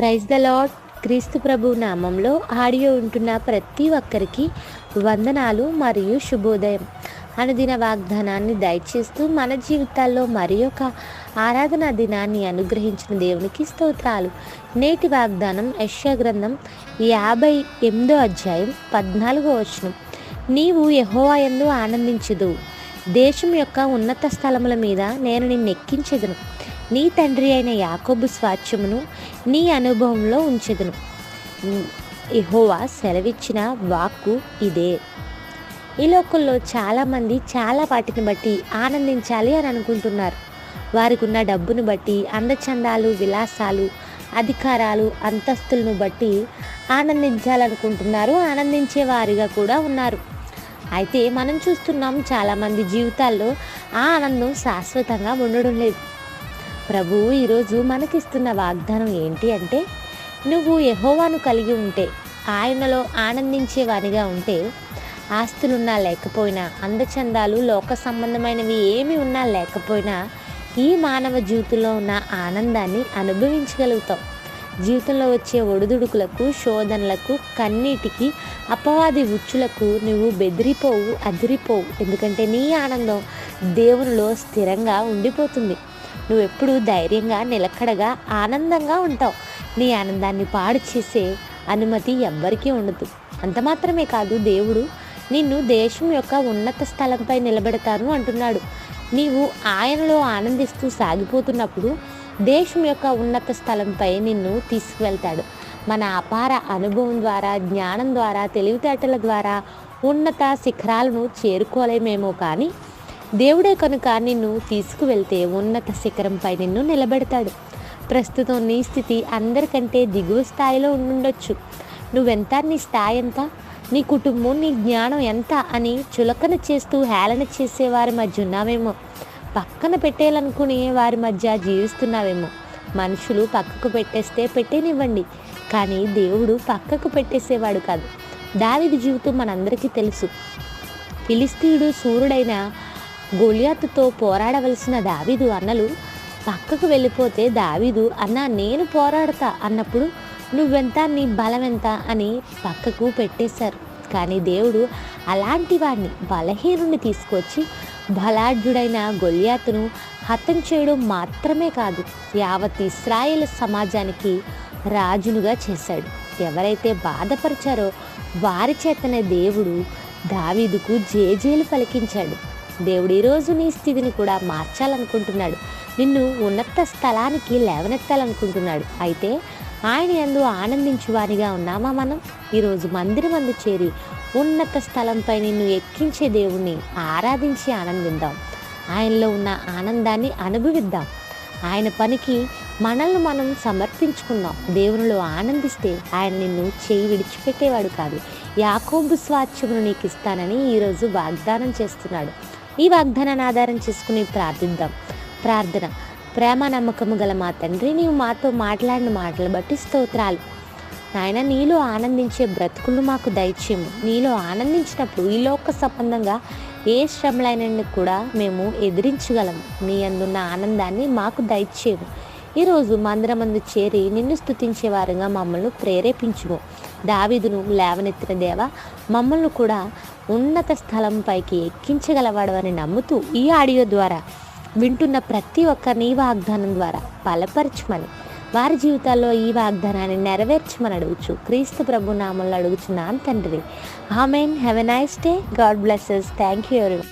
Praise the lord. క్రీస్తు ప్రభు నామంలో audio ఉంటున్న ప్రతి ఒక్కరికి వందనాలు మరియు శుభోదయం. అనుదిన వాగ్దానాన్ని దయచేస్తూ మన జీవితాల్లో మరి ఒక ఆరాధనా దినాన్ని అనుగ్రహించిన దేవునికి స్తోత్రాలు. నేటి వాగ్దానం యెషయా గ్రంథం 58వ అధ్యాయం 14వ వచనం. నీవు యెహోవా యందు ఆనందించుదువు, దేశం యొక్క ఉన్నత స్థలముల మీద నేను నిన్నెక్కించెదను, నీ తండ్రి అయిన యాకోబు స్వాస్థ్యమును నీ అనుభవంలో ఉంచెదను. యెహోవా సెలవిచ్చిన వాక్కు ఇదే. ఈ లోకంలో చాలామంది చాలా వాటిని బట్టి ఆనందించాలి అని అనుకుంటున్నారు. వారికి ఉన్న డబ్బును బట్టి, అందచందాలు, విలాసాలు, అధికారాలు, అంతస్తులను బట్టి ఆనందించాలనుకుంటున్నారు. ఆనందించే వారిగా కూడా ఉన్నారు. అయితే మనం చూస్తున్నాం, చాలామంది జీవితాల్లో ఆ ఆనందం శాశ్వతంగా ఉండడం లేదు. ప్రభువు ఈరోజు మనకిస్తున్న వాగ్దానం ఏంటి అంటే, నువ్వు యెహోవాను కలిగి ఉంటే, ఆయనలో ఆనందించేవానిగా ఉంటే, ఆస్తులున్నా లేకపోయినా, అందచందాలు, లోక సంబంధమైనవి ఏమి ఉన్నా లేకపోయినా, ఈ మానవ జీవితంలో ఉన్న ఆనందాన్ని అనుభవించగలుగుతావు. జీవితంలో వచ్చే ఒడిదుడుకులకు, శోధనలకు, కన్నీటికి, అపవాది ఉచ్చులకు నువ్వు బెదిరిపోవు, అదిరిపోవు. ఎందుకంటే నీ ఆనందం దేవునిలో స్థిరంగా ఉండిపోతుంది. నువ్వెప్పుడు ధైర్యంగా, నిలకడగా, ఆనందంగా ఉంటావు. నీ ఆనందాన్ని పాడు చేసే అనుమతి ఎవ్వరికీ ఉండదు. అంత మాత్రమే కాదు, దేవుడు నిన్ను దేశం యొక్క ఉన్నత స్థలంపై నిలబెడతాను అంటున్నాడు. నీవు ఆయనలో ఆనందిస్తూ సాగిపోతున్నప్పుడు దేశం యొక్క ఉన్నత స్థలంపై నిన్ను తీసుకువెళ్తాడు. మన అపార అనుభవం ద్వారా, జ్ఞానం ద్వారా, తెలివితేటల ద్వారా ఉన్నత శిఖరాలను చేరుకోలేమేమో, కానీ దేవుడే కనుక నిన్ను తీసుకువెళ్తే ఉన్నత శిఖరంపై నిన్ను నిలబెడతాడు. ప్రస్తుతం నీ స్థితి అందరికంటే దిగువ స్థాయిలో ఉండుండొచ్చు. నువ్వెంత, నీ స్థాయి ఎంత, నీ కుటుంబం, నీ జ్ఞానం ఎంత అని చులకన చేస్తూ హేళన చేసే వారి మధ్య ఉన్నావేమో. పక్కన పెట్టేయాలనుకునే వారి మధ్య జీవిస్తున్నావేమో. మనుషులు పక్కకు పెట్టేస్తే పెట్టేనివ్వండి, కానీ దేవుడు పక్కకు పెట్టేసేవాడు కాదు. దావీదు జీవితం మనందరికీ తెలుసు. ఫిలిస్తీయుడు శూరుడైన గొలియాతుతో పోరాడవలసిన దావీదు అన్నలు పక్కకు వెళ్ళిపోతే, దావీదు అన్నా నేను పోరాడతా అన్నప్పుడు నువ్వెంత, నీ బలం ఎంత అని పక్కకు పెట్టేశారు. కానీ దేవుడు అలాంటి వాడిని, బలహీనుని తీసుకొచ్చి బలాఢ్యుడైన గొలియాతును హతం చేయడం మాత్రమే కాదు, యావత్ ఇశ్రాయేలు సమాజానికి రాజునుగా చేశాడు. ఎవరైతే బాధపరిచారో వారి చేతనే దేవుడు దావీదుకు జేజేలు పలికించాడు. దేవుడు ఈరోజు నీ స్థితిని కూడా మార్చాలనుకుంటున్నాడు. నిన్ను ఉన్నత స్థలానికి లేవనెత్తాలనుకుంటున్నాడు. అయితే ఆయన యందు ఆనందించువానిగా ఉన్నామా మనం? ఈరోజు మందిరమందు చేరి ఉన్నత స్థలంపై నిన్ను ఎక్కించే దేవుణ్ణి ఆరాధించి ఆనందిద్దాం. ఆయనలో ఉన్న ఆనందాన్ని అనుభవిద్దాం. ఆయన పనికి మనల్ని మనం సమర్పించుకుందాం. దేవునిలో ఆనందిస్తే ఆయన నిన్ను చేయి విడిచిపెట్టేవాడు కాదు. యాకోబు స్వాస్థ్యమును నీకు ఇస్తానని ఈరోజు వాగ్దానం చేస్తున్నాడు. ఈ వాగ్దానాన్ని ఆధారం చేసుకుని ప్రార్థిద్దాం. ప్రార్థన. ప్రేమ నమ్మకము గల మా తండ్రి, నీవు మాతో మాట్లాడిన మాటలు బట్టి స్తోత్రాలు. నాయన, నీలో ఆనందించే బ్రతుకులు మాకు దయచేయము. నీలో ఆనందించినప్పుడు ఈ లోక సంబంధంగా ఏ శ్రమలైన కూడా మేము ఎదిరించగలము. నీ అందున్న ఆనందాన్ని మాకు దయచేయము. ఈరోజు మందిరమందు చేరి నిన్ను స్తుతించే వారుగా మమ్మల్ని ప్రేరేపించుము. దావీదును లేవనెత్తిన దేవా, మమ్మల్ని కూడా ఉన్నత స్థలంపైకి ఎక్కించగలవాడు అని నమ్ముతూ ఈ ఆడియో ద్వారా వింటున్న ప్రతి ఒక్కరిని ఈ వాగ్దానం ద్వారా బలపరచమని, వారి జీవితాల్లో ఈ వాగ్దానాన్ని నెరవేర్చమని అడుగుచు క్రీస్తు ప్రభు నామంలో అడుగుచున్నాను తండ్రి. Amen. Have a nice day. God bless us. Thank you everyone.